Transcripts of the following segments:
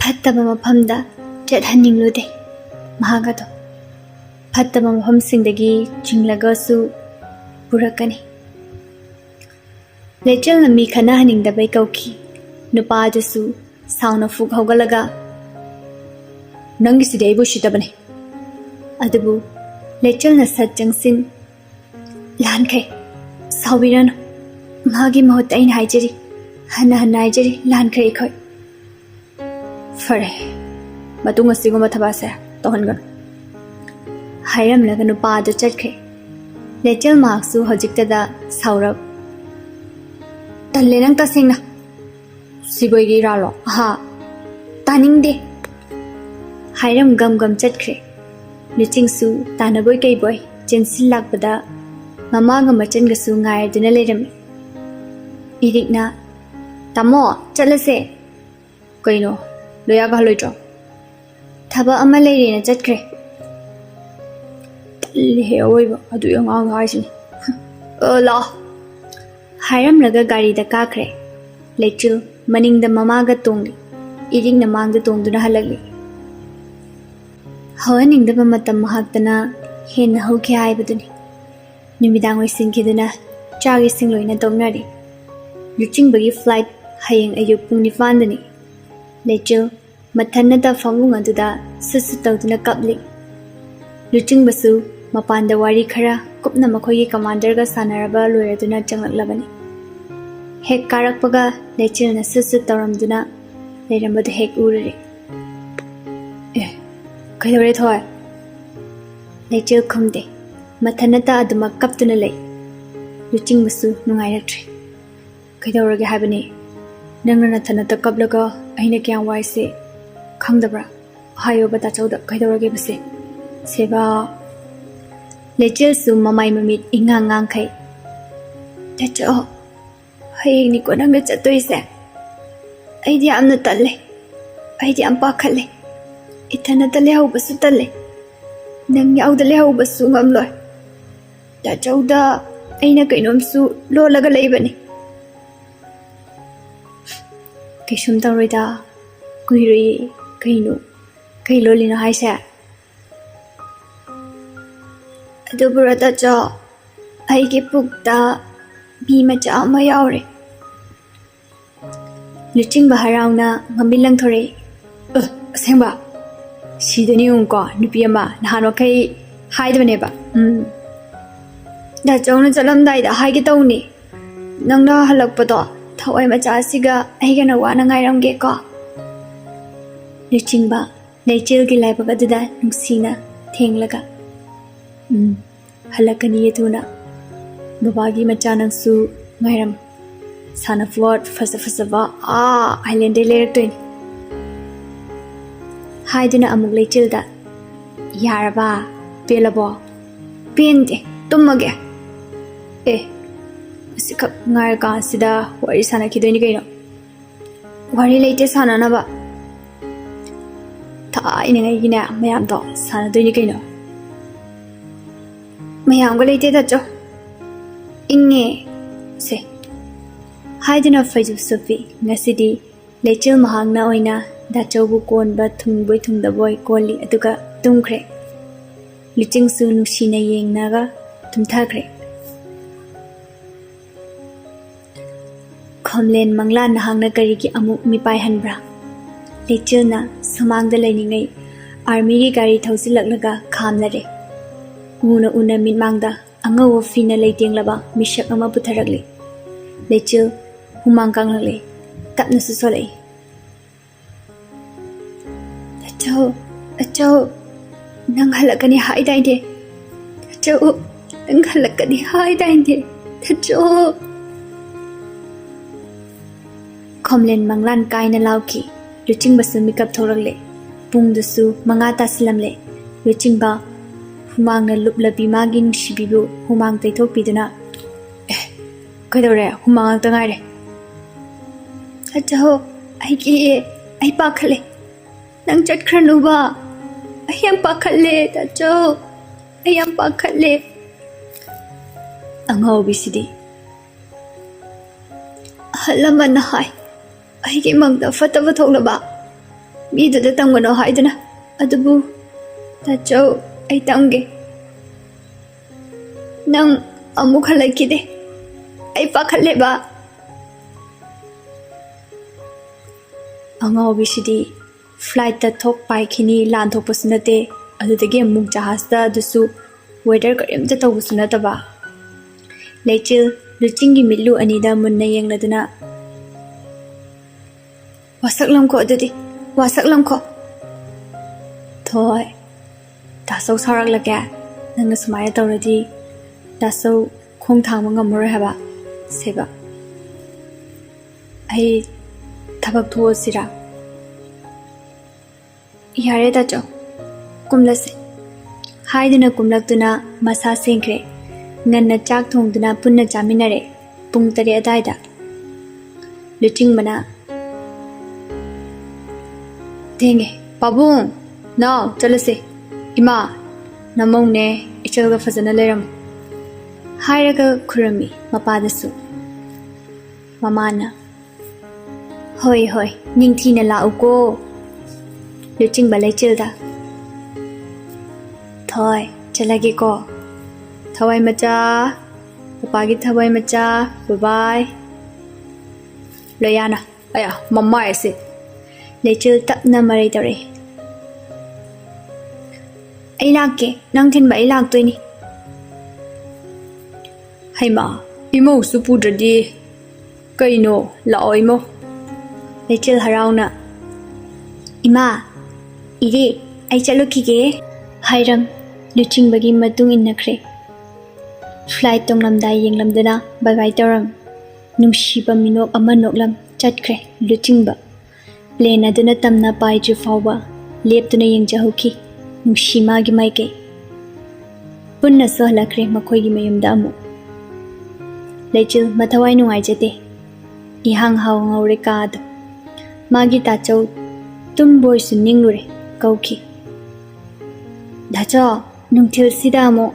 ꯐꯠꯇꯕ ꯃꯐꯝꯗ ꯆꯠꯍꯟꯅꯤꯡꯂꯨꯗꯦ ꯃꯍꯥꯛ ꯑꯗꯣ ꯐꯠꯇꯕ ꯃꯐꯝꯁꯤꯡꯗꯒꯤ ꯆꯤꯡꯂꯒꯁꯨ ꯄꯨꯔꯛꯀꯅꯤ ꯂꯩꯆꯜꯅ ꯃꯤ ꯈꯠꯅꯍꯟꯅꯤꯡꯗꯕꯩ ꯀꯧꯈꯤ ꯅꯨꯄꯥ ꯑꯗꯨꯁꯨ ꯁꯥꯎꯅ ꯐꯨꯛ ꯍꯧꯒꯠꯂꯒ ꯅꯪꯒꯤꯁꯤꯗꯤ ꯑꯩꯕꯨ ꯎꯁꯤꯠꯇꯕꯅꯤ ꯑꯗꯨꯕꯨ ꯂꯩꯆꯜꯅ ꯁꯠ ꯆꯪꯁꯤꯟ ꯂꯥꯟꯈ꯭ꯔꯦ ꯁꯥꯎꯕꯤꯔꯅꯨ ꯃꯥꯒꯤ ꯃꯍꯨꯠꯇ ꯑꯩꯅ ꯍꯥꯏꯖꯔꯤ ꯍꯟꯅ ꯍꯥꯏꯖꯔꯤ ꯂꯥꯟꯈ꯭ꯔꯦ ꯑꯩꯈꯣꯏ ꯐꯔꯦ ꯃꯇꯨꯡ ꯑꯁꯤꯒꯨꯝꯕ ꯊꯕꯛꯁꯦ ꯇꯧꯍꯟꯒꯅꯨ ꯍꯥꯏꯔꯝꯂꯒ ꯅꯨꯄꯥ ꯑꯗꯨ ꯆꯠꯈ꯭ꯔꯦ ꯂꯩꯆꯜ ꯃꯍꯥꯛꯁꯨ ꯍꯧꯖꯤꯛꯇꯗ ꯁꯥꯎꯔꯞ ꯇꯜꯂꯦ ꯅꯪ ꯇꯁꯦꯡꯅ ꯁꯤꯕꯣꯏꯒꯤ ꯏꯔꯥꯜꯂꯣ ꯍꯥ ꯇꯥꯅꯤꯡꯗꯦ ꯍꯥꯏꯔꯝ ꯒꯝ ꯒꯝ ꯆꯠꯈ꯭ꯔꯦ ꯂꯨꯆꯤꯡꯁꯨ ꯇꯥꯅꯕꯣꯏ ꯀꯩꯕꯣꯏ ꯆꯦꯟꯁꯤꯜꯂꯛꯄꯗ ꯃꯃꯥꯒ ꯃꯆꯟꯒꯁꯨ ꯉꯥꯏꯔꯗꯨꯅ ꯂꯩꯔꯝꯃꯤ ꯏꯔꯤꯛꯅ ꯇꯥꯃꯣ ꯆꯠꯂꯁꯦ ꯀꯩꯅꯣ ꯂꯣꯌꯥꯒ ꯍꯜꯂꯣꯏꯗ꯭ꯔꯣ ꯊꯕꯛ ꯑꯃ ꯂꯩꯔꯦꯅ ꯆꯠꯈ꯭ꯔꯦ ꯇꯜꯂꯦꯍꯦ ꯑꯋꯣꯏꯕ ꯑꯗꯨ ꯑꯉꯥꯡꯗꯣ ꯍꯥꯏꯁꯤꯅꯤ ꯂꯥꯛꯑꯣ ꯍꯥꯏꯔꯝꯂꯒ ꯒꯥꯔꯤꯗ ꯀꯥꯈ꯭ꯔꯦ ꯂꯩꯆꯤꯜ ꯃꯅꯤꯡꯗ ꯃꯃꯥꯒ ꯇꯣꯡꯂꯤ ꯏꯔꯤꯛꯅ ꯃꯥꯡꯗ ꯇꯣꯡꯗꯨꯅ ꯍꯜꯂꯛꯂꯤ ꯍꯧꯍꯟꯅꯤꯡꯗꯕ ꯃꯇꯝ ꯃꯍꯥꯛꯇꯅ ꯍꯦꯟꯅ ꯍꯧꯈꯤ ꯍꯥꯏꯕꯗꯨꯅꯤ ꯅꯨꯃꯤꯗꯥꯡ ꯑꯣꯏꯁꯤꯟꯈꯤꯗꯨꯅ ꯆꯥꯛ ꯏꯁꯤꯡ ꯂꯣꯏꯅ ꯇꯧꯅꯔꯤ ꯂꯨꯆꯤꯡꯕꯒꯤ ꯐ꯭ꯂꯥꯏꯠ ꯍꯌꯦꯡ ꯑꯌꯨꯛ ꯄꯨꯡ 9ꯗꯅꯤ ꯂꯩꯆꯤꯜ ꯃꯊꯟꯅꯇ ꯐꯃꯨꯡ ꯑꯗꯨꯗ ꯁꯨꯠ ꯇꯧꯗꯨꯅ ꯀꯞꯂꯤ ꯂꯨꯆꯤꯡꯕꯁꯨ ꯃꯄꯥꯟꯗ ꯋꯥꯔꯤ ꯈꯔ ꯀꯨꯞꯅ ꯃꯈꯣꯏꯒꯤ ꯀꯃꯥꯟꯗꯔꯒ ꯁꯥꯟꯅꯔꯕ ꯂꯣꯏꯔꯗꯨꯅ ꯆꯪꯂꯛꯂꯕꯅꯤ ꯍꯦꯛ ꯀꯥꯔꯛꯄꯒ ꯂꯩꯆꯤꯜꯅ ꯁꯨꯠ ꯇꯧꯔꯝꯗꯨꯅ ꯂꯩꯔꯝꯕꯗꯨ ꯍꯦꯛ ꯎꯔꯨꯔꯦ ꯀꯩꯗꯧꯔꯦ ꯊꯣꯏ ꯂꯩꯆꯤꯜ ꯈꯨꯝꯗꯦ ꯃꯊꯟꯅꯇ ꯑꯗꯨꯃꯛ ꯀꯞꯇꯨꯅ ꯂꯩ ꯂꯨꯆꯤꯡꯕꯁꯨ ꯅꯨꯡꯉꯥꯏꯔꯛꯇ꯭ꯔꯦ ꯀꯩꯗꯧꯔꯒꯦ ꯍꯥꯏꯕꯅꯤ ꯅꯪꯅ ꯅꯊꯟꯅꯇ ꯀꯞꯂꯒ ꯑꯩꯅ ꯀꯌꯥꯝ ꯋꯥꯏꯁꯦ ꯈꯪꯗꯕ꯭ꯔꯥ ꯍꯥꯏꯌꯣꯕ ꯇꯥꯆꯧꯗ ꯀꯩꯗꯧꯔꯒꯦ ꯕꯁꯦ ꯁꯦꯕꯥ ꯂꯩꯆꯤꯜꯁꯨ ꯃꯃꯥꯏ ꯃꯃꯤꯠ ꯏꯉꯥꯡ ꯉꯥꯡꯈꯩ ꯇꯥꯆꯧ ꯍꯌꯦꯡꯅꯤꯀꯣ ꯅꯪꯅ ꯆꯠꯇꯣꯏꯁꯦ ꯑꯩꯗꯤ ꯌꯥꯝꯅ ꯇꯜꯂꯦ ꯑꯩꯗꯤ ꯌꯥꯝ ꯄꯥꯈꯠꯂꯦ ꯏꯊꯟꯅꯇ ꯂꯩꯍꯧꯕꯁꯨ ꯇꯜꯂꯦ ꯅꯪ ꯌꯥꯎꯗ ꯂꯩꯍꯧꯕꯁꯨ ꯉꯝꯂꯣꯏ ꯇꯥꯆꯧꯗ ꯑꯩꯅ ꯀꯩꯅꯣꯝꯁꯨ ꯂꯣꯜꯂꯒ ꯂꯩꯕꯅꯤ ꯀꯩꯁꯨꯝ ꯇꯧꯔꯣꯏꯗ ꯀꯨꯏꯔꯣꯏꯌꯦ ꯀꯩꯅꯣ ꯀꯩ ꯂꯣꯜꯂꯤꯅꯣ ꯍꯥꯏꯁꯦ ꯑꯗꯨꯕꯨꯔ ꯇꯥꯆꯧ ꯑꯩꯒꯤ ꯄꯨꯛꯇ ꯃꯤ ꯃꯆꯥ ꯑꯃ ꯌꯥꯎꯔꯦ ꯂꯨꯆꯤꯡꯕ ꯍꯔꯥꯎꯅ ꯃꯃꯤꯠ ꯂꯪꯊꯣꯔꯛꯏ ꯑꯁꯦꯡꯕ ꯁꯤꯗꯅꯤ ꯌꯦꯡꯉꯨꯀꯣ ꯅꯨꯄꯤ ꯑꯃ ꯅꯍꯥꯟ ꯃꯈꯩ ꯍꯥꯏꯗꯕꯅꯦꯕ ꯇꯥꯆꯧꯅ ꯆꯠꯂꯝꯗꯥꯏꯗ ꯍꯥꯏꯒꯦ ꯇꯧꯅꯤ ꯅꯪꯅ ꯍꯜꯂꯛꯄꯗꯣ ꯊꯋꯥꯏ ꯃꯆꯥꯁꯤꯒ ꯑꯩꯒꯅ ꯋꯥꯅ ꯉꯥꯏꯔꯝꯒꯦꯀꯣ ꯂꯨꯆꯤꯡꯕ ꯂꯩꯆꯤꯜꯒꯤ ꯂꯥꯏꯕꯛ ꯑꯗꯨꯗ ꯅꯨꯡꯁꯤꯅ ꯊꯦꯡꯂꯒ ꯍꯜꯂꯛꯀꯅꯤꯌꯦ ꯊꯨꯅ ꯕꯕꯥꯒꯤ ꯃꯆꯥ ꯅꯪꯁꯨ ꯉꯥꯏꯔꯝ ꯁꯥꯟꯅꯄꯣꯠ ꯐꯖꯕ ꯑꯥꯏꯂꯦꯟꯗꯩ ꯂꯩꯔꯛꯇꯣꯏꯅꯤ ꯍꯥꯏꯗꯨꯅ ꯑꯃꯨꯛ ꯂꯩꯆꯤꯜꯗ ꯌꯥꯔꯕ ꯄꯦꯜꯂꯕꯣ ꯄꯦꯟꯗꯦ ꯇꯨꯝꯃꯒꯦ ꯑꯁꯤꯈꯛ ꯉꯥꯏꯔꯀꯥꯟꯁꯤꯗ ꯋꯥꯔꯤ ꯁꯥꯟꯅꯈꯤꯗꯣꯏꯅꯤ ꯀꯩꯅꯣ ꯋꯥꯔꯤ ꯂꯩꯇꯦ ꯁꯥꯟꯅꯅꯕ ꯊꯥꯏꯅꯉꯩꯒꯤꯅꯦ ꯃꯌꯥꯝꯗꯣ ꯁꯥꯟꯅꯗꯣꯏꯅꯤ ꯀꯩꯅꯣ ꯃꯌꯥꯝꯒ ꯂꯩꯇꯦ ꯇꯥꯆꯧ ꯏꯪꯉꯦ ꯁꯦ ꯍꯥꯏꯗꯨꯅ ꯐꯩꯖꯨꯞ ꯁꯨꯞꯄꯤ ꯉꯁꯤꯗꯤ ꯂꯩꯆꯤꯜ ꯃꯍꯥꯛꯅ ꯑꯣꯏꯅ ꯗꯥꯆꯧꯕꯨ ꯀꯣꯟꯕ ꯊꯨꯡꯕꯣꯏ ꯊꯨꯡꯗꯕꯣꯏ ꯀꯣꯜꯂꯤ ꯑꯗꯨꯒ ꯇꯨꯝꯈ꯭ꯔꯦ ꯂꯨꯆꯤꯡꯁꯨ ꯅꯨꯡꯁꯤꯅ ꯌꯦꯡꯅꯒ ꯇꯨꯝꯊꯈ꯭ꯔꯦ ꯈꯣꯝꯂꯦꯟ ꯃꯪꯂꯥꯟ ꯅꯍꯥꯛꯅ ꯀꯔꯤꯒꯤ ꯑꯃꯨꯛ ꯃꯤꯄꯥꯏꯍꯟꯕ꯭ꯔꯥ ꯂꯩꯆꯤꯜꯅ ꯁꯨꯃꯥꯡꯗ ꯂꯩꯅꯤꯡꯉꯩ ꯑꯥꯔꯃꯤꯒꯤ ꯒꯥꯔꯤ ꯊꯧꯖꯤꯜꯂꯛꯂꯒ ꯈꯥꯝꯅꯔꯦ ꯎꯅ ꯃꯤꯠꯃꯥꯡꯗ ꯑꯉꯧꯕ ꯐꯤꯅ ꯂꯩꯇꯦꯡꯂꯕ ꯃꯤꯁꯛ ꯑꯃ ꯄꯨꯊꯔꯛꯂꯤ ꯂꯩꯆꯤꯜ ꯍꯨꯃꯥꯡ ꯀꯥꯡꯂꯛꯂꯤ ꯇꯞꯅꯁꯨ ꯁꯣꯜꯂꯛꯏ ꯇꯥꯆꯧ ꯅꯪ ꯍꯜꯂꯛꯀꯅꯤ ꯍꯥꯏꯗꯥꯏꯅꯦ ꯇꯥꯆꯧ ꯅꯪ ꯍꯜꯂꯛꯀꯅꯤ ꯍꯥꯏꯗꯥꯏꯅꯦ ꯇꯥꯆꯧ ꯈꯣꯝꯂꯦꯟ ꯃꯪꯂꯥꯟ ꯀꯥꯏꯅ ꯂꯥꯎꯈꯤ ꯂꯨꯆꯤꯡꯕꯁꯨ ꯃꯤꯀꯞ ꯊꯣꯛꯂꯛꯂꯦ ꯄꯨꯡꯗꯨꯁꯨ 5 ꯇꯥꯁꯤꯜꯂꯝꯂꯦ ꯂꯨꯆꯤꯡꯕ ꯍꯨꯃꯥꯡꯅ ꯂꯨꯞꯂꯕꯤ ꯃꯥꯒꯤ ꯅꯨꯡꯁꯤꯕꯤꯕꯨ ꯍꯨꯃꯥꯡ ꯇꯩꯊꯣꯛꯄꯤꯗꯨꯅ ꯀꯩꯗꯧꯔꯦ ꯍꯨꯃꯥꯡ ꯉꯥꯛꯇ ꯉꯥꯏꯔꯦ ꯇꯥꯆꯧ ꯑꯩ ꯄꯥꯈꯠꯂꯦ ꯅꯪ ꯆꯠꯈ꯭ꯔꯅꯨꯕ ꯑꯩ ꯌꯥꯝ ꯄꯥꯈꯠꯂꯦ ꯇꯥꯆꯧ ꯑꯩ ꯌꯥꯝ ꯄꯥꯈꯠꯂꯦ ꯑꯉꯥꯎꯕꯤꯁꯤꯗꯤ ꯑꯍꯜ ꯂꯃꯟꯅ ꯍꯥꯏ ꯑꯩꯒꯤ ꯃꯪꯗ ꯐꯠꯇꯕ ꯊꯣꯛꯂꯕ ꯃꯤꯗꯨꯗ ꯇꯝꯒꯅꯣ ꯍꯥꯏꯗꯨꯅ ꯑꯗꯨꯕꯨ ꯇꯥꯆꯧ ꯑꯩ ꯇꯝꯒꯦ ꯅꯪ ꯑꯃꯨꯛ ꯍꯜꯂꯛꯈꯤꯗꯦ ꯑꯩ ꯄꯥꯈꯠꯂꯦꯕ ꯑꯉꯥꯎꯕꯤꯁꯤꯗꯤ ꯐ꯭ꯂꯥꯏꯠꯇ ꯊꯣꯛ ꯄꯥꯏꯈꯤꯅꯤ ꯂꯥꯟꯊꯣꯛꯄꯁꯨ ꯅꯠꯇꯦ ꯑꯗꯨꯗꯒꯤ ꯑꯃꯨꯛ ꯖꯍꯥꯖꯇ ꯑꯗꯨꯁꯨ ꯋꯦꯗꯔ ꯀꯔꯤꯝꯇ ꯇꯧꯕꯁꯨ ꯅꯠꯇꯕ ꯂꯩꯆꯤꯜ ꯂꯨꯆꯤꯡꯒꯤ ꯃꯤꯠꯂꯨ ꯑꯅꯤꯗ ꯃꯨꯟꯅ ꯌꯦꯡꯂꯗꯨꯅ ꯋꯥꯁꯛꯂꯝꯈꯣ ꯑꯗꯨꯗꯤ ꯋꯥꯁꯛꯂꯝꯈꯣ ꯊꯣꯏ ꯗꯥꯆꯧ ꯁꯥꯎꯔꯛꯂꯒꯦ ꯅꯪꯅ ꯁꯨꯃꯥꯏꯅ ꯇꯧꯔꯗꯤ ꯗꯥꯆꯧ ꯈꯣꯡ ꯊꯥꯡꯕ ꯉꯝꯃꯔꯣꯏ ꯍꯥꯏꯕ ꯁꯦꯕ ꯑꯩ ꯊꯕꯛ ꯊꯣꯛꯑꯁꯤꯔꯥ ꯌꯥꯔꯦ ꯇꯥꯆꯧ ꯀꯨꯝꯂꯁꯤ ꯍꯥꯏꯗꯨꯅ ꯀꯨꯝꯂꯛꯇꯨꯅ ꯃꯁꯥ ꯁꯦꯡꯈ꯭ꯔꯦ ꯉꯟꯅ ꯆꯥꯛ ꯊꯣꯡꯗꯨꯅ ꯄꯨꯟꯅ ꯆꯥꯃꯤꯟꯅꯔꯦ ꯄꯨꯡ 3 ꯑꯗꯥꯏꯗ ꯂꯨꯆꯤꯡꯕꯅ ꯊꯦꯡꯉꯦ ꯄꯥꯕꯨꯡ ꯅꯥꯎ ꯆꯠꯂꯁꯤ ꯏꯃꯥ ꯅꯃꯧꯅꯦ ꯏꯆꯜꯒ ꯐꯖꯅ ꯂꯩꯔꯝꯃꯨ ꯍꯥꯏꯔꯒ ꯈꯨꯔꯝꯃꯤ ꯃꯄꯥꯗꯁꯨ ꯃꯃꯥꯅ ꯍꯣꯏ ꯍꯣꯏ ꯅꯤꯡꯊꯤꯅ ꯂꯥꯛꯎꯀꯣ ꯂꯨꯆꯤꯡꯕ ꯂꯩꯆꯤꯜꯗ ꯊꯣꯏ ꯆꯠꯂꯒꯦꯀꯣ ꯊꯋꯥꯏ ꯃꯆꯥ ꯄꯄꯥꯒꯤ ꯊꯋꯥꯏ ꯃꯆꯥ ꯕꯥꯏ ꯂꯣꯌꯥꯅ ꯑꯌꯥ ꯃꯃꯥꯏ ꯑꯁꯤ ꯂꯩꯆꯤꯜ ꯇꯞꯅ ꯃꯔꯩ ꯇꯧꯔꯛꯏ ꯑꯩ ꯂꯥꯛꯀꯦ ꯅꯪ ꯊꯤꯟꯕ ꯑꯩ ꯂꯥꯛꯇꯣꯏꯅꯤ ꯍꯩꯃꯥ ꯏꯃꯧꯁꯨ ꯄꯨꯗ꯭ꯔꯗꯤ ꯀꯩꯅꯣ ꯂꯥꯛꯑꯣ ꯏꯃꯧ ꯂꯩꯆꯤꯜ ꯍꯔꯥꯎꯅ ꯏꯃꯥ ꯏꯔꯦ ꯑꯩ ꯆꯠꯂꯨꯈꯤꯒꯦ ꯍꯥꯏꯔꯝ ꯂꯨꯆꯤꯡꯕꯒꯤ ꯃꯇꯨꯡ ꯏꯟꯅꯈ꯭ꯔꯦ ꯐ꯭ꯂꯥꯏꯠ ꯇꯣꯡꯂꯝꯗꯥꯏ ꯌꯦꯡꯂꯝꯗꯨꯅ ꯕꯥꯏ ꯕꯥꯏ ꯇꯧꯔꯝ ꯅꯨꯡꯁꯤꯕ ꯃꯤꯅꯣꯛ ꯑꯃ ꯅꯣꯛꯂꯝ ꯆꯠꯈ꯭ꯔꯦ ꯂꯨꯆꯤꯡꯕ ꯄ꯭ꯂꯦꯟ ꯑꯗꯨꯅ ꯇꯝꯅ ꯄꯥꯏꯗ꯭ꯔꯤ ꯐꯥꯎꯕ ꯂꯦꯞꯇꯨꯅ ꯌꯦꯡꯖꯍꯧꯈꯤ ꯅꯨꯡꯁꯤ ꯃꯥꯒꯤ ꯃꯥꯏꯀꯩ ꯄꯨꯟꯅꯁꯨ ꯍꯜꯂꯛꯈ꯭ꯔꯦ ꯃꯈꯣꯏꯒꯤ ꯃꯌꯨꯝꯗ ꯑꯃꯨꯛ ꯂꯩꯆꯤꯜ ꯃꯊꯋꯥꯏ ꯅꯨꯡꯉꯥꯏꯖꯗꯦ ꯏꯍꯥꯡ ꯍꯥꯎ ꯉꯧꯔꯦ ꯀꯥꯗꯣ ꯃꯥꯒꯤ ꯇꯥꯆꯧ ꯇꯨꯝꯕꯣꯏꯁꯨ ꯅꯤꯡꯂꯨꯔꯦ ꯀꯧꯈꯤ ꯗꯥꯆꯧ ꯅꯨꯡꯊꯤꯜꯁꯤꯗ ꯑꯃꯨꯛ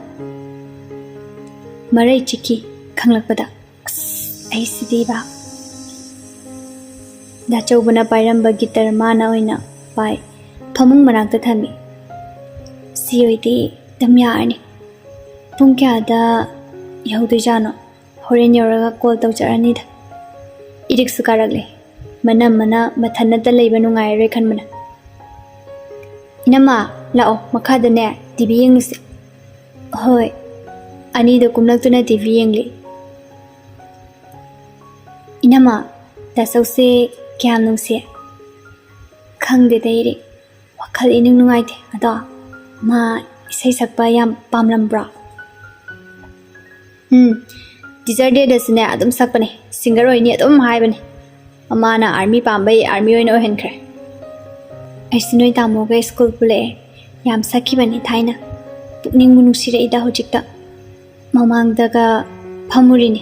ꯃꯔꯩ ꯆꯤꯛꯈꯤ ꯈꯪꯂꯛꯄꯗ ꯑꯁ ꯑꯩꯁꯤꯗꯤꯕ ꯗꯥꯆꯧꯕꯅ ꯄꯥꯏꯔꯝꯕ ꯒꯤꯇꯔ ꯃꯥꯅ ꯑꯣꯏꯅ ꯄꯥꯏ ꯐꯃꯨꯡ ꯃꯅꯥꯛꯇ ꯊꯝꯃꯤ ꯁꯤ ꯑꯣꯏꯗꯤ ꯑꯗꯨꯝ ꯌꯥꯔꯅꯤ ꯄꯨꯡ ꯀꯌꯥꯗ ꯌꯧꯗꯣꯏꯖꯥꯠꯅꯣ ꯍꯣꯔꯦꯟ ꯌꯧꯔꯒ ꯀꯣꯜ ꯇꯧꯖꯔꯅꯤꯗ ꯏꯔꯤꯛꯁꯨ ꯀꯥꯔꯛꯂꯦ ꯃꯅꯝꯃꯅ ꯃꯊꯟꯅꯇ ꯂꯩꯕ ꯅꯨꯡꯉꯥꯏꯔꯔꯣꯏ ꯈꯟꯕꯅ ꯏꯅꯝꯃ ꯂꯥꯛꯑꯣ ꯃꯈꯥꯗꯅꯦ ꯇꯤꯚꯤ ꯌꯦꯡꯉꯨꯁꯤ ꯍꯣꯏ ꯑꯅꯤꯗꯣ ꯀꯨꯝꯂꯛꯇꯨꯅ ꯇꯤꯚꯤ ꯌꯦꯡꯂꯤ ꯏꯅꯝꯃ ꯗꯥꯆꯧꯁꯦ ꯀꯌꯥꯝ ꯅꯨꯡꯁꯤ ꯈꯪꯗꯦꯗ ꯏꯔꯤꯛ ꯋꯥꯈꯜ ꯏꯅꯨꯡ ꯅꯨꯡꯉꯥꯏꯇꯦ ꯑꯗꯣ ꯃꯥ ꯏꯁꯩ ꯁꯛꯄ ꯌꯥꯝ ꯄꯥꯝꯂꯝꯕ꯭ꯔꯣ ꯇꯤꯆꯔ ꯗꯦꯗꯁꯨꯅꯦ ꯑꯗꯨꯝ ꯁꯛꯄꯅꯦ ꯁꯤꯡꯒꯔ ꯑꯣꯏꯅꯤ ꯑꯗꯨꯝ ꯍꯥꯏꯕꯅꯦ ꯃꯃꯥꯅ ꯑꯥꯔꯃꯤ ꯄꯥꯝꯕꯩ ꯑꯥꯔꯃꯤ ꯑꯣꯏꯅ ꯑꯣꯏꯍꯟꯈ꯭ꯔꯦ ꯑꯩꯁꯨ ꯅꯣꯏ ꯇꯥꯃꯣꯒ ꯁ꯭ꯀꯨꯜ ꯄꯨꯜꯂꯛꯑꯦ ꯌꯥꯝ ꯁꯛꯈꯤꯕꯅꯤ ꯊꯥꯏꯅ ꯄꯨꯛꯅꯤꯡꯕꯨ ꯅꯨꯡꯁꯤꯔꯛꯏꯗ ꯍꯧꯖꯤꯛꯇ ꯃꯃꯥꯡꯗꯒ ꯐꯝꯃꯨꯔꯤꯅꯤ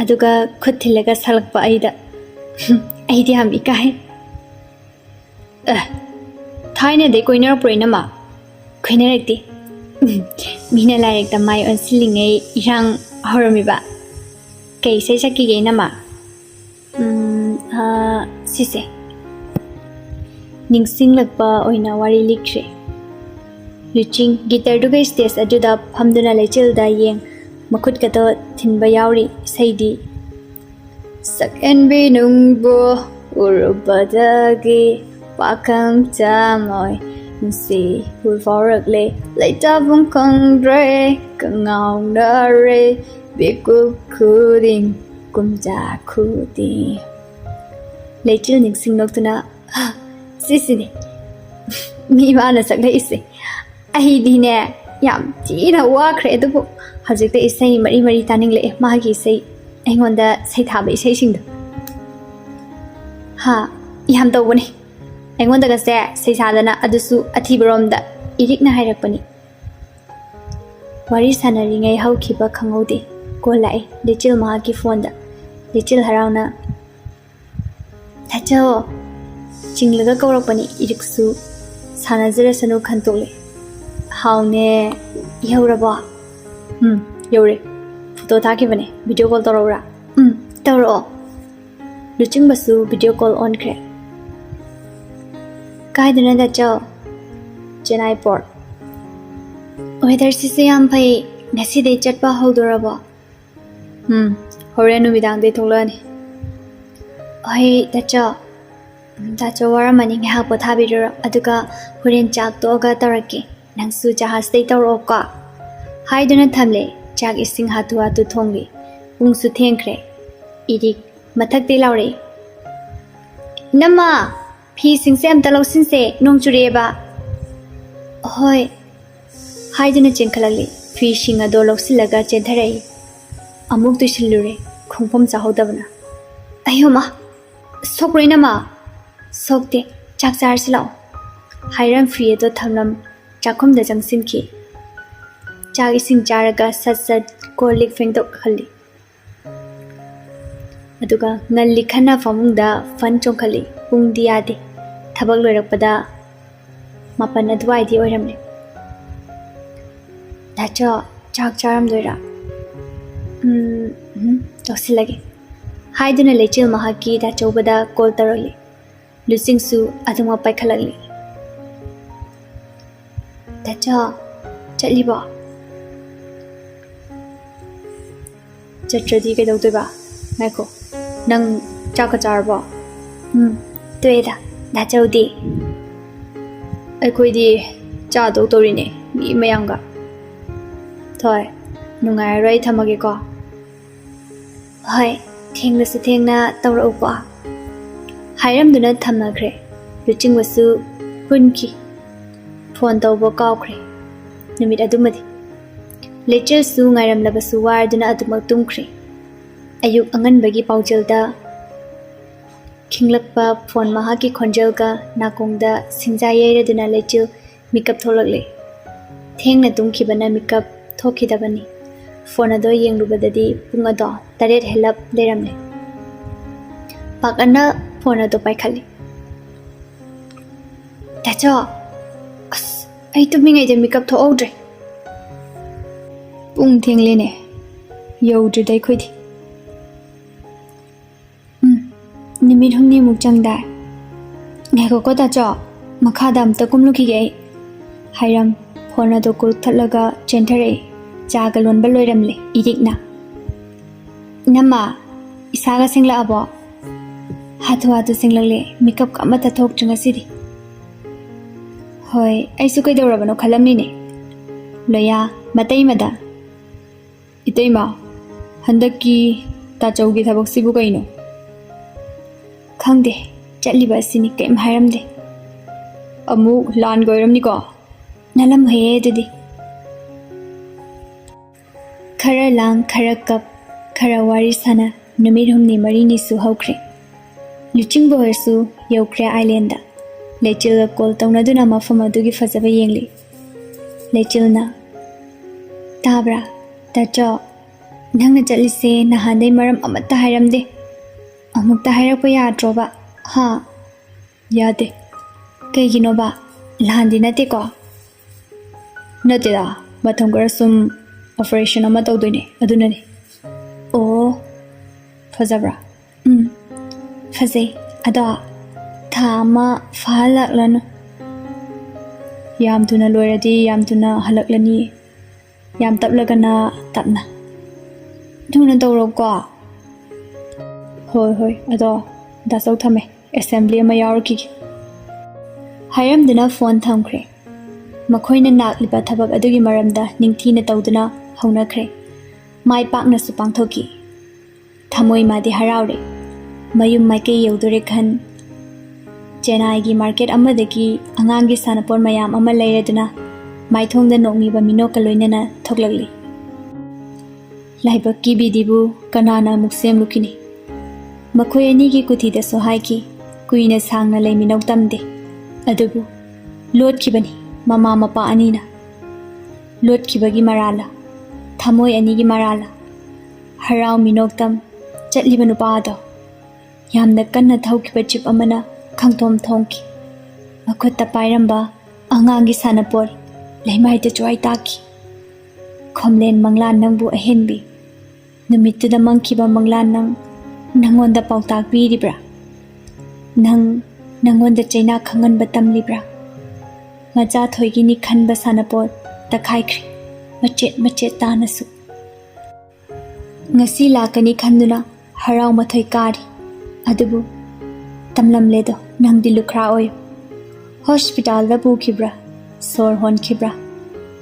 ꯑꯗꯨꯒ ꯈꯨꯠ ꯊꯤꯜꯂꯒ ꯁꯛꯂꯛꯄ ꯑꯩꯗ ꯑꯩꯗꯤ ꯌꯥꯝ ꯏꯀꯥꯏ ꯊꯥꯏꯅꯗꯩ ꯀꯣꯏꯅꯔꯛꯄ꯭ꯔꯣ ꯏꯅꯝꯃ ꯀꯣꯏꯅꯔꯛꯇꯦ ꯃꯤꯅ ꯂꯥꯏꯔꯤꯛꯇ ꯃꯥꯏ ꯑꯣꯟꯁꯤꯜꯂꯤꯉꯩ ꯏꯔꯥꯡ ꯍꯧꯔꯝꯃꯤꯕ ꯀꯩ ꯏꯁꯩ ꯁꯛꯈꯤꯒꯦ ꯏꯅꯝꯃ ꯁꯤꯁꯦ ꯅꯤꯡꯁꯤꯡꯂꯛꯄ ꯑꯣꯏꯅ ꯋꯥꯔꯤ ꯂꯤꯈ꯭ꯔꯦ ꯂꯨꯆꯤꯡ ꯒꯤꯇꯔꯗꯨꯒ ꯁ꯭ꯇꯦꯖ ꯑꯗꯨꯗ ꯐꯝꯗꯨꯅ ꯂꯩꯆꯤꯜꯗ ꯌꯦꯡ ꯃꯈꯨꯠꯀꯗꯣ ꯊꯤꯟꯕ ꯌꯥꯎꯔꯤ ꯏꯁꯩꯗꯤ ꯁꯛꯍꯦꯟꯕꯤ ꯅꯨꯡꯕꯨ ꯎꯔꯨꯕꯗꯒꯤ ꯄꯥꯈꯪ ꯆꯥꯃꯣꯏ ꯅꯨꯡꯁꯤ ꯍꯨꯜ ꯐꯥꯎꯔꯛꯂꯦ ꯂꯩꯇꯥꯐꯝ ꯈꯪꯗ꯭ꯔꯦ ꯀꯉꯥꯎꯅꯔꯦ ꯕꯤꯀꯨꯞ ꯈꯨꯗꯤꯡ ꯀꯨꯝꯖꯥ ꯈꯨꯗꯤꯡ ꯂꯩꯆꯤꯜ ꯅꯤꯡꯁꯤꯡꯂꯛꯇꯨꯅ ꯁꯤꯁꯤꯅꯤ ꯃꯤ ꯃꯥꯅ ꯁꯛꯂꯛꯏꯁꯦ ꯑꯩꯗꯤꯅꯦ ꯌꯥꯝ ꯊꯤꯅ ꯋꯥꯈ꯭ꯔꯦ ꯑꯗꯨꯕꯨ ꯍꯧꯖꯤꯛꯇ ꯏꯁꯩ ꯃꯔꯤ ꯃꯔꯤ ꯇꯥꯅꯤꯡꯂꯛꯑꯦ ꯃꯥꯒꯤ ꯏꯁꯩ ꯑꯩꯉꯣꯟꯗ ꯁꯩꯊꯥꯕ ꯏꯁꯩꯁꯤꯡꯗꯣ ꯌꯥꯝ ꯇꯧꯕꯅꯤ ꯑꯩꯉꯣꯟꯗꯒꯁꯦ ꯁꯩꯁꯥꯗꯅ ꯑꯗꯨꯁꯨ ꯑꯊꯤꯕꯔꯣꯝꯗ ꯏꯔꯤꯛꯅ ꯍꯥꯏꯔꯛꯄꯅꯤ ꯋꯥꯔꯤ ꯁꯥꯟꯅꯔꯤꯉꯩ ꯍꯧꯈꯤꯕ ꯈꯪꯍꯧꯗꯦ ꯀꯣꯜ ꯂꯥꯛꯑꯦ ꯂꯩꯆꯤꯜ ꯃꯍꯥꯛꯀꯤ ꯐꯣꯟꯗ ꯂꯩꯆꯤꯜ ꯍꯔꯥꯎꯅ ꯗꯥꯆꯧ ꯆꯤꯡꯂꯒ ꯀꯧꯔꯛꯄꯅꯤ ꯏꯔꯤꯛꯁꯨ ꯁꯥꯟꯅꯖꯔꯁꯅꯨ ꯈꯟꯇꯣꯛꯂꯦ ꯍꯥꯎꯅꯦ ꯌꯧꯔꯕꯣ ꯌꯧꯔꯦ ꯐꯣꯇꯣ ꯊꯥꯈꯤꯕꯅꯦ ꯚꯤꯗꯤꯑꯣ ꯀꯣꯜ ꯇꯧꯔꯛꯎꯔꯥ ꯇꯧꯔꯛꯑꯣ ꯂꯨꯆꯤꯡꯕꯁꯨ ꯚꯤꯗꯤꯑꯣ ꯀꯣꯜ ꯑꯣꯟꯈ꯭ꯔꯦ Kaiduna da Joe. Chennai Port. Weather sisi yam phai ngasi dei chatpa hodorabo. Horen numidang de tholani. Oi da Joe waramani ngha pothabidura aduga horen chak toga taraki nangsu jahas dei tawroka. Haiduna thamle chak ising hatu hatu thongli. Pungsu thengkre. Idik mathak de laure. Nama phi singse amta lausinse nong chureba. Hoi haiduna chenkhalali phi singa do lausilaga chentherai. Amuk tu shillure khongpom chahodabna. Ayoma sokre nama sokte chak char silao. Hairam free do thamlam chakhom da jangsin ki. Chak ising charaga sat kolik fengdok khali. Aduga ngalli khana famungda fan chongkhali pung diade thabak loirakpada mapan adwai di oiramne. Dacho chak charam doira. Tosilage. Haiduna lechil mahaki dacho bada kol taroli. Lusingsu aduma paikhalali. Dacho chaliba. Chatradi kai dau ba. Naiko. Nang chaka charbo. Tueda dacho di. Aikoi di cha do torine mi mayanga. Thoi nungai rai thamage ko. Hoi thenglasu thengna tawra upa. Hairamduna thamnakre. Luchingwasu punki. Phone tawbo kawkre. Numit adumadi. Lecture su ngairam labasu warduna adumak tumkre. Ayuk anganbagi paujalda Kinglakpa phone mahaki khonjalga nakongda singja yairaduna lecture makeup tholakle. Thengna tumkhibana makeup thokhidabani. Phone ado yenglubadadi pung ado 8 helap leramle. Pakana phone ado paikhali. Dacho ai tumingai de makeup thoudre. Pung thenglene yodri dai khoidi. Nimit humni muk changda. Ngako ko dacho makhada amta kumluki ge. Hairam phone ado kul thalaga chenthare chaga lonba loiramle idikna. Nama isaga singla abo. Hatu singlagle makeup ka mata thok chunga sidi. Hoi aisu kai dorabano khalamni ne. Loya matai mada. Itaima handaki ta chaugi thabak sibu kaino. Khangde chaliba sini kaim hairamde. Amu lan goiramni ko. Nalam haye dudi. Khara lang khara kap khara wari sana numit humni marini su haukre. Luching bohersu yaukre island da. Lechil kol tawnaduna mafam adugi fazaba yengli. Lechilna tabra dacho nangna chalise nahandai maram amatta hairamde. Amukta hairakpa yadroba. Ha Yade. Kaiginoba landi nate ko. Nateda matham kara sum operation ama tawdoine adunani. Oh Fazabra. Fazai ada thama phalaklanu. Yam tuna loiradi yam tuna halaklani. Yam taplagana tapna. Thuna tawro ko. Hoi ado dasau thame assembly ama yaurki. Hairamduna phone thamkre. Makhoina nakliba thabak adugi maramda ningthina tawduna haunakre. Mai pakna su pangthoki. Thamoi madi haraure. Mayum maike yaudore khan. Chennai gi market amadagi angangi sanapor mayam ama leiraduna maithongda nokmiba minoka loinana thoklagli. Laibak ki bidibu kanana muksem lukini. Makhoi ani gi kuthi da sohai ki kuina sangna leiminau tamde. Adubu lot kibani mama mapa anina. Lot kibagi marala. Thamoi ani gi marala. Harau minoktam chatliba nupa ado. Yamna kanna thaukiba chip amana khangthom thongki. Makhota pairamba angangi sanapor leimai te choi taki. Khomlen manglan nangbu ahenbi. Numittuda mangkiba manglan nang nangonda pautak biribra. Nang nangonda chaina khangan batam libra macha thoigi ni khan ba sanapot takhaikri machet tanasu ngasi lakani khanduna harau mathoi kari adubu tamlam ledo nangdi lukra oy hospital da bukhibra sor hon khibra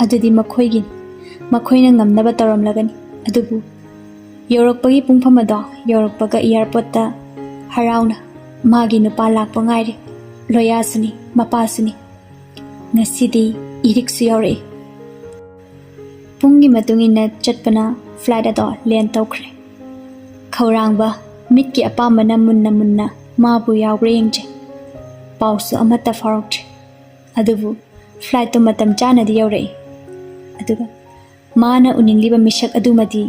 adudi makhoina ngamnaba taram lagani adubu yorokpagi pungpham ado yorokpaga airport ta harauna magi nupa lakpa ngaire loya suni mapa suni ngasidi irik su yore pungi matungina chatpana flight ado land tokre khaurangba mitki apamana munna mabu yawre yengje pausu amata farokche adubu flight to matam chana di yore aduga mana uningliba mishak adumadi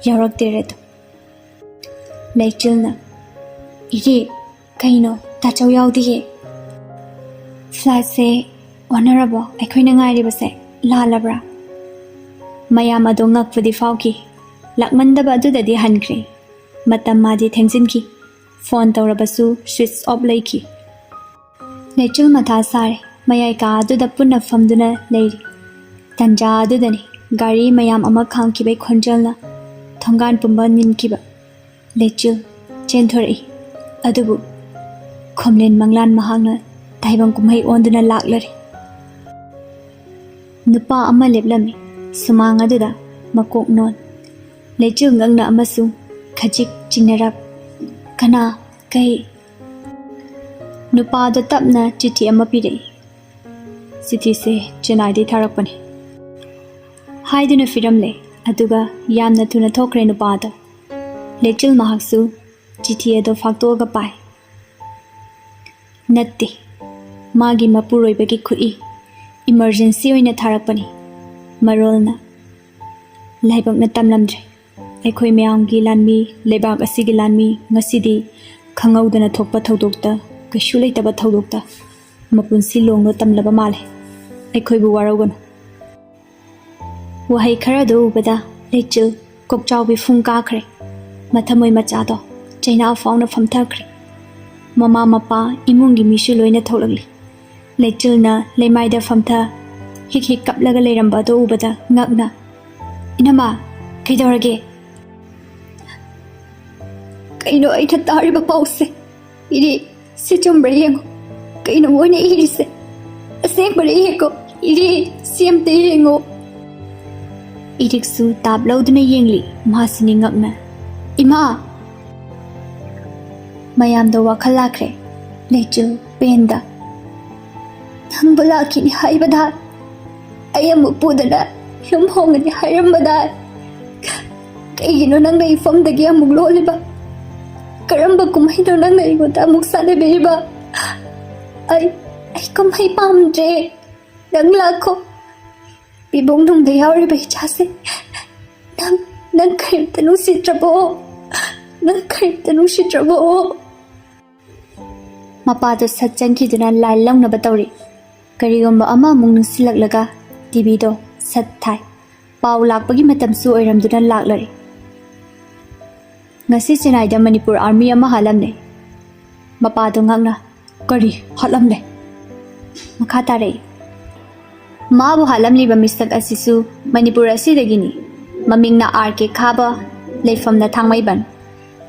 yarak tereto laichilna iri kaino tachau yawdige flight se honorable aikoina ngairi base lalabra mayam ado ngakpudi fauki lakmandaba adudadi hankre matam madi thengsinki phone tawrabasu switch off laiki laichil matha sare mayai ka aduda punna famduna leiri tanja adudani gari mayam ama khangkibai khonjalna thongan pumba ninkiba laichil chenthori adubu khomlen manglan mahangna taibang kumhai onduna laklari nupa ama leplami sumang aduda makok non laichil ngangna amasu khajik chinarap kana kai nupa do tapna chithi ama pire chithi se chennai de tharakpani haiduna firamle aduga yamna thuna thokre nupa do laichil mahaksu chithi ado faktoga pai natte magi mapuroi bagi khui emergency oina tharakpani marolna laibakna tamlamdre aikhoi mayamgi lanmi lebak asigi lanmi ngasidi khangaudana thokpa thodokta kaishu leitaba thodokta mapunsi longno tamlaba male aikhoi bu waraugon wahai khara do ubada laichil kokchau bi phung ka khre mathamoi macha do chaina fauna famthakre mama mapa imungi mishu loina tholagli laichilna leimaida famtha hik kaplaga leiramba do ubada ngakna inama kaidorage kaino ai thatari ba pause iri si chumbre yengo kaino wone iri se asek bare yeko iri siamte yengo iriksu tabloduna yengli masini ngakna ima mayam do wakhalakre laichil penda nangbola kini haibada ayamu pudana yum hongani hairambada kaigino nangna ifamdagi amuk loliba karamba kumhaino nangna igota amuk saneberiba ai kumhai pamdre Hanlakkho bibong nung dayawri ba ichase nang karimta nung sitrabo mapado satchankiduna lai langna batawri karigomba ama mung nungsilaklaga TV do sat thai pau lakpagi matam su oiramduna laklari ngasi Chennai da Manipur army ama halamne mapado ngakna kari halamne makha tare mabu halamliba misak asisu Manipur asidagini mamingna RK khaba leifamna thangmaiban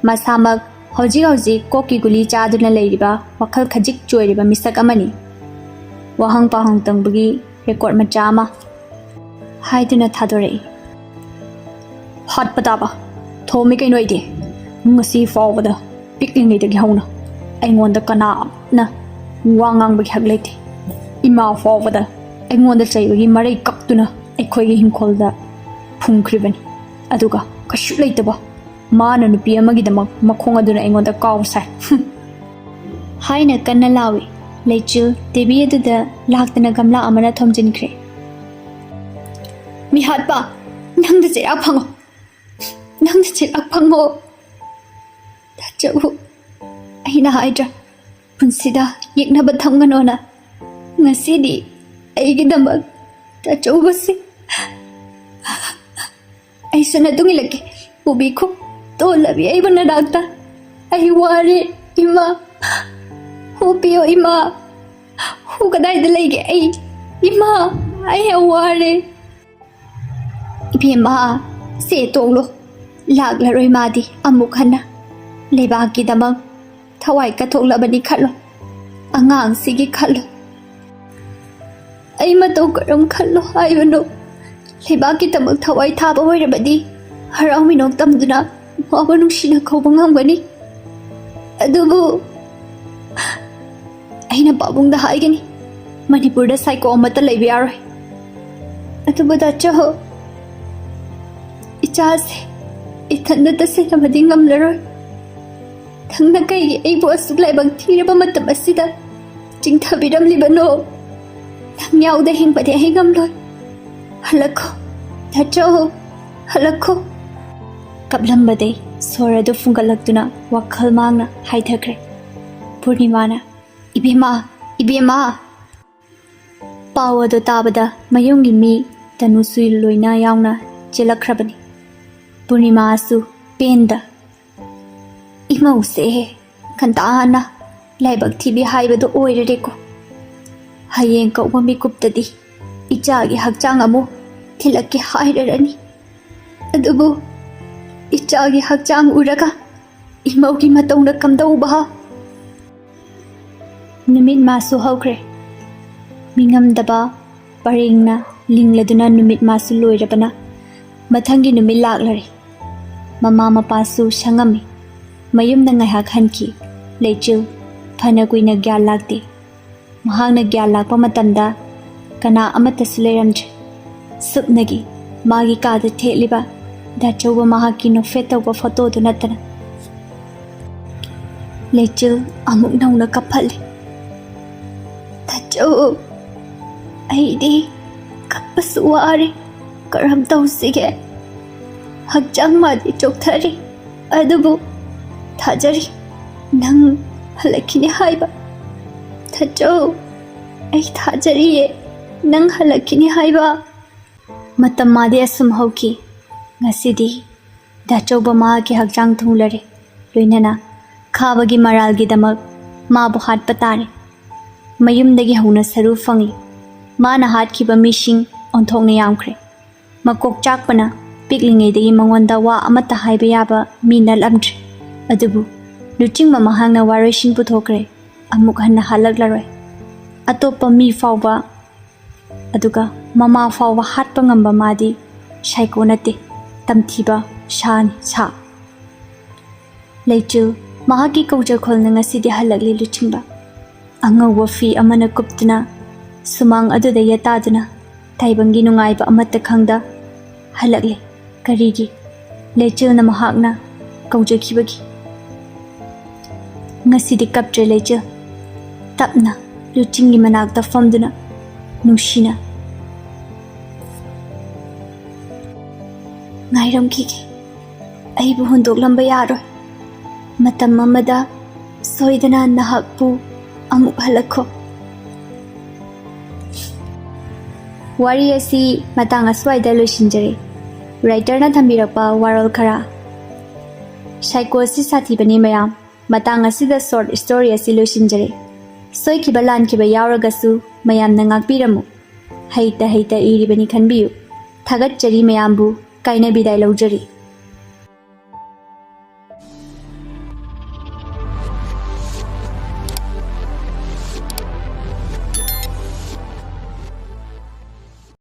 masamak hauji koki guli chaduna leiriba wakhal khajik choiriba misak amani wahang pahang tangbagi record macha ama haiduna thadore hot pataba thomi kai noide ngasi fawada pikling leidagi hauna aingonda kana na wangang bagi haglete ima fawada aingonda chaibagi marai kaptuna aikhoigi hingkholda phungkribani aduga kashu leitaba mana nupi amagidama makhong aduna aingonda kawsai haina kanna lawi laichil TV aduda laktana gamla amana thomjinkhre mi hatpa nangda cherak phango tachagu aina haidra punsida yeknaba thamganona ngasidi aigidamak tachubasi aisana dungilake ubikho to labi ai bana dakta ai ware ima ꯊꯥꯗꯣꯛꯄꯤꯌꯣ ꯏꯃꯥ ꯍꯨ ꯀꯗꯥꯏꯗ ꯂꯩꯒꯦ ꯑꯩ ꯏꯃꯥ ꯑꯩ ꯌꯥꯝ ꯋꯥꯔꯦ ꯏꯕꯦꯝꯃ ꯁꯦ ꯇꯣꯡꯂꯣ ꯂꯥꯛꯂꯔꯣꯏ ꯃꯥꯗꯤ ꯑꯃꯨꯛ ꯍꯟꯅ ꯂꯩꯕꯥꯛꯀꯤꯗꯃꯛ ꯊꯋꯥꯏ ꯀꯠꯊꯣꯛꯂꯕꯅꯤ ꯈꯜꯂꯣ ꯑꯉꯥꯡꯁꯤꯒꯤ ꯈꯜꯂꯣ ꯑꯩ ꯃꯇꯧ ꯀꯔꯝ ꯈꯜꯂꯣ ꯍꯥꯏꯕꯅꯣ ꯂꯩꯕꯥꯛꯀꯤꯗꯃꯛ ꯊꯋꯥꯏ ꯊꯥꯕ ꯑꯣꯏꯔꯕꯗꯤ ꯍꯔꯥꯎ ꯃꯤꯅꯣꯛ ꯇꯝꯗꯨꯅ ꯃꯥꯕꯨ ꯅꯨꯡꯁꯤꯅ ꯀꯧꯕ ꯉꯝꯒꯅꯤ ꯑꯗꯨꯕꯨ ꯑꯩꯅ ꯄꯥꯕꯨꯡꯗ ꯍꯥꯏꯒꯅꯤ ꯃꯅꯤꯄꯨꯔꯗ ꯁꯥꯏꯀꯣ ꯑꯃꯠꯇ ꯂꯩꯕ ꯌꯥꯔꯣꯏ ꯑꯗꯨꯕꯨ ꯗꯥꯆꯧ ꯏꯆꯥꯁꯦ ꯏꯊꯟꯗ ꯇꯁꯦꯡꯅꯕꯗꯤ ꯉꯝꯂꯔꯣꯏ ꯅꯪꯅ ꯀꯩꯒꯤ ꯑꯩꯕꯨ ꯑꯁꯨꯛ ꯂꯥꯏꯕꯛ ꯊꯤꯔꯕ ꯃꯇꯝ ꯑꯁꯤꯗ ꯆꯤꯡꯊꯕꯤꯔꯝꯂꯤꯕꯅꯣ ꯅꯪ ꯌꯥꯎꯗ ꯍꯤꯡꯕꯗꯤ ꯑꯩ ꯉꯝꯂꯣꯏ ꯍꯜꯂꯛꯈꯣ ꯗꯥꯆꯧ ꯍꯜꯂꯛꯈꯣ ꯀꯞꯂꯝꯕꯗꯩ ꯁꯣꯔ ꯑꯗꯨ ꯐꯨꯡꯒꯠꯂꯛꯇꯨꯅ ꯋꯥꯈꯜ ꯃꯥꯡꯅ ꯍꯥꯏꯊꯈ꯭ꯔꯦ ꯄꯨꯔꯅꯤꯃꯥꯅ ꯏꯕꯦꯝꯃ ꯏꯕꯦꯝꯃ ꯄꯥꯎ ꯑꯗꯨ ꯇꯥꯕꯗ ꯃꯌꯨꯝꯒꯤ ꯃꯤ ꯇꯅꯨꯁꯨ ꯂꯣꯏꯅ ꯌꯥꯎꯅ ꯆꯦꯜꯂꯛꯈ꯭ꯔꯕꯅꯤ ꯄꯨꯔꯅꯤꯃꯥꯁꯨ ꯄꯦꯟꯗ ꯏꯃꯧꯁꯦ ꯈꯟꯇꯥꯅ ꯂꯥꯏꯕꯛ ꯊꯤꯕꯤ ꯍꯥꯏꯕꯗꯨ ꯑꯣꯏꯔꯦꯀꯣ ꯍꯌꯦꯡ ꯀꯧꯕ ꯃꯤꯀꯨꯞꯇꯗꯤ ꯏꯆꯥꯒꯤ ꯍꯛꯆꯥꯡ ꯑꯃꯨꯛ ꯊꯤꯜꯂꯛꯀꯦ ꯍꯥꯏꯔꯔꯅꯤ ꯑꯗꯨꯕꯨ ꯏꯆꯥꯒꯤ ꯍꯛꯆꯥꯡ ꯎꯔꯒ ꯏꯃꯧꯒꯤ ꯃꯇꯧꯅ ꯀꯝꯗꯧꯕ ꯅꯨꯃꯤꯠ ꯃꯥꯁꯨ ꯍꯧꯈ꯭ꯔꯦ ꯃꯤꯉꯝꯗꯕ ꯄꯔꯦꯡꯅ ꯂꯤꯡꯂꯗꯨꯅ ꯅꯨꯃꯤꯠ ꯃꯥꯁꯨ ꯂꯣꯏꯔꯕꯅ ꯃꯊꯪꯒꯤ ꯅꯨꯃꯤꯠ ꯂꯥꯛꯂꯔꯦ ꯃꯃꯥ ꯃꯄꯥꯁꯨ ꯁꯪꯉꯝꯃꯤ ꯃꯌꯨꯝꯗ ꯉꯥꯏꯍꯥꯛ ꯍꯟꯈꯤ ꯂꯩꯆꯤꯜ ꯐꯅ ꯀꯨꯏꯅ ꯒ꯭ꯌꯥꯟ ꯂꯥꯛꯇꯦ ꯃꯍꯥꯛꯅ ꯒ꯭ꯌꯥꯟ ꯂꯥꯛꯄ ꯃꯇꯝꯗ ꯀꯅꯥ ꯑꯃꯠꯇꯁꯨ ꯂꯩꯔꯝꯗ꯭ꯔꯦ ꯁꯨꯞꯅꯒꯤ ꯃꯥꯒꯤ ꯀꯥꯗ ꯊꯦꯠꯂꯤꯕ ꯗꯥꯆꯧꯕ ꯃꯍꯥꯛꯀꯤ ꯅꯣꯛꯐꯦꯠ ꯇꯧꯕ ꯐꯣꯇꯣꯗꯨ ꯅꯠꯇꯅ ꯂꯩꯆꯤꯜ ꯑꯃꯨꯛ ꯅꯧꯅ ꯀꯞꯐꯜꯂꯤ ꯗꯥꯆꯧ ꯑꯩꯗꯤ ꯀꯞꯄꯁꯨ ꯋꯥꯔꯦ ꯀꯔꯝ ꯇꯧꯁꯤꯒꯦ ꯍꯛꯆꯥꯡ ꯃꯥꯗꯤ ꯆꯣꯛꯊꯔꯤ ꯑꯗꯨꯕꯨ ꯊꯥꯖꯔꯤ ꯅꯪ ꯍꯜꯂꯛꯈꯤꯅꯤ ꯍꯥꯏꯕ ꯗꯥꯆꯧ ꯑꯩ ꯊꯥꯖꯔꯤꯌꯦ ꯅꯪ ꯍꯜꯂꯛꯈꯤꯅꯤ ꯍꯥꯏꯕ ꯃꯇꯝ ꯃꯥꯗꯤ ꯑꯁꯨꯝ ꯍꯧꯈꯤ ꯉꯁꯤꯗꯤ ꯗꯥꯆꯧꯕ ꯃꯍꯥꯛꯀꯤ ꯍꯛꯆꯥꯡ ꯊꯨꯡꯂꯔꯦ ꯂꯣꯏꯅꯅ ꯈꯥꯕꯒꯤ ꯃꯔꯥꯜꯒꯤꯗꯃꯛ ꯃꯥꯕꯨ ꯍꯥꯠꯄ ꯇꯥꯔꯦ ꯃꯌꯨꯝꯗꯒꯤ ꯍꯧꯅ ꯁꯔꯨ ꯐꯪꯂꯤ ꯃꯥꯅ ꯍꯥꯠꯈꯤꯕ ꯃꯤꯁꯤꯡ ꯑꯣꯟꯊꯣꯛꯅ ꯌꯥꯝꯈ꯭ꯔꯦ ꯃꯀꯣꯛ ꯆꯥꯛꯄꯅ ꯄꯤꯛꯂꯤꯉꯩꯗꯒꯤ ꯃꯉꯣꯟꯗ ꯋꯥ ꯑꯃꯠꯇ ꯍꯥꯏꯕ ꯌꯥꯕ ꯃꯤ ꯅꯠꯂꯝꯗ꯭ꯔꯦ ꯑꯗꯨꯕꯨ ꯂꯨꯆꯤꯡꯕ ꯃꯍꯥꯛꯅ ꯋꯥꯔꯣꯏꯁꯤꯟ ꯄꯨꯊꯣꯛꯈ꯭ꯔꯦ ꯑꯃꯨꯛ ꯍꯟꯅ ꯍꯜꯂꯛꯂꯔꯣꯏ ꯑꯇꯣꯞꯄ ꯃꯤ ꯐꯥꯎꯕ ꯑꯗꯨꯒ ꯃꯃꯥ ꯐꯥꯎꯕ ꯍꯥꯠꯄ ꯉꯝꯕ ꯃꯥꯗꯤ ꯁꯥꯏꯀꯣ ꯅꯠꯇꯦ ꯇꯝꯊꯤꯕ ꯁꯥꯅꯤ ꯁꯥ ꯂꯩꯆꯤꯜ ꯃꯍꯥꯛꯀꯤ ꯀꯧꯖꯈꯣꯜꯅ ꯉꯁꯤꯗꯤ ꯍꯜꯂꯛꯂꯤ ꯂꯨꯆꯤꯡꯕ ꯑꯉꯧꯕ ꯐꯤ ꯑꯃꯅ ꯀꯨꯞꯇꯨꯅ ꯁꯨꯃꯥꯡ ꯑꯗꯨꯗ ꯌꯦꯇꯥꯗꯨꯅ ꯇꯥꯏꯕꯪꯒꯤ ꯅꯨꯡꯉꯥꯏꯕ ꯑꯃꯠꯇ ꯈꯪꯗ ꯍꯜꯂꯛꯂꯤ ꯀꯔꯤꯒꯤ ꯂꯩꯆꯤꯜꯅ ꯃꯍꯥꯛꯅ ꯀꯧꯖꯈꯤꯕꯒꯤ ꯉꯁꯤꯗꯤ ꯀꯞꯇ꯭ꯔꯦ ꯂꯩꯆꯤꯜ ꯇꯞꯅ ꯂꯨꯆꯤꯡꯒꯤ ꯃꯅꯥꯛꯇ ꯐꯝꯗꯨꯅ ꯅꯨꯡꯁꯤꯅ ꯉꯥꯏꯔꯝꯈꯤꯒꯦ ꯑꯩꯕꯨ ꯍꯨꯟꯗꯣꯛꯂꯝꯕ ꯌꯥꯔꯣꯏ ꯃꯇꯝ ꯑꯃꯗ ꯁꯣꯏꯗꯅ ꯅꯍꯥꯛꯄꯨ ꯑꯃꯨꯛ ꯍꯜꯂꯛꯈꯣ ꯋꯥꯔꯤ ꯑꯁꯤ ꯃꯇꯥꯡ ꯑꯁ꯭ꯋꯥꯏꯗ ꯂꯣꯏꯁꯤꯟꯖꯔꯦ ꯔꯥꯏꯇꯔꯅ ꯊꯝꯕꯤꯔꯛꯄ ꯋꯥꯔꯣꯜ ꯈꯔ ꯁꯥꯏꯀꯣ ꯑꯁꯤ ꯁꯥꯊꯤꯕꯅꯤ ꯃꯌꯥꯝ ꯃꯇꯥꯡ ꯑꯁꯤꯗ ꯁꯣꯔꯠ ꯁ꯭ꯇꯣꯔꯤ ꯑꯁꯤ ꯂꯣꯏꯁꯤꯟꯖꯔꯦ ꯁꯣꯏꯈꯤꯕ ꯂꯥꯟꯈꯤꯕ ꯌꯥꯎꯔꯒꯁꯨ ꯃꯌꯥꯝꯅ ꯉꯥꯛꯄꯤꯔꯝꯃꯨ ꯍꯩꯇ ꯏꯔꯤꯕꯅꯤ ꯈꯟꯕꯤꯌꯨ ꯊꯥꯒꯠꯆꯔꯤ ꯃꯌꯥꯝꯕꯨ ꯀꯥꯏꯅ ꯕꯤꯗꯥꯏ ꯂꯧꯖꯔꯤ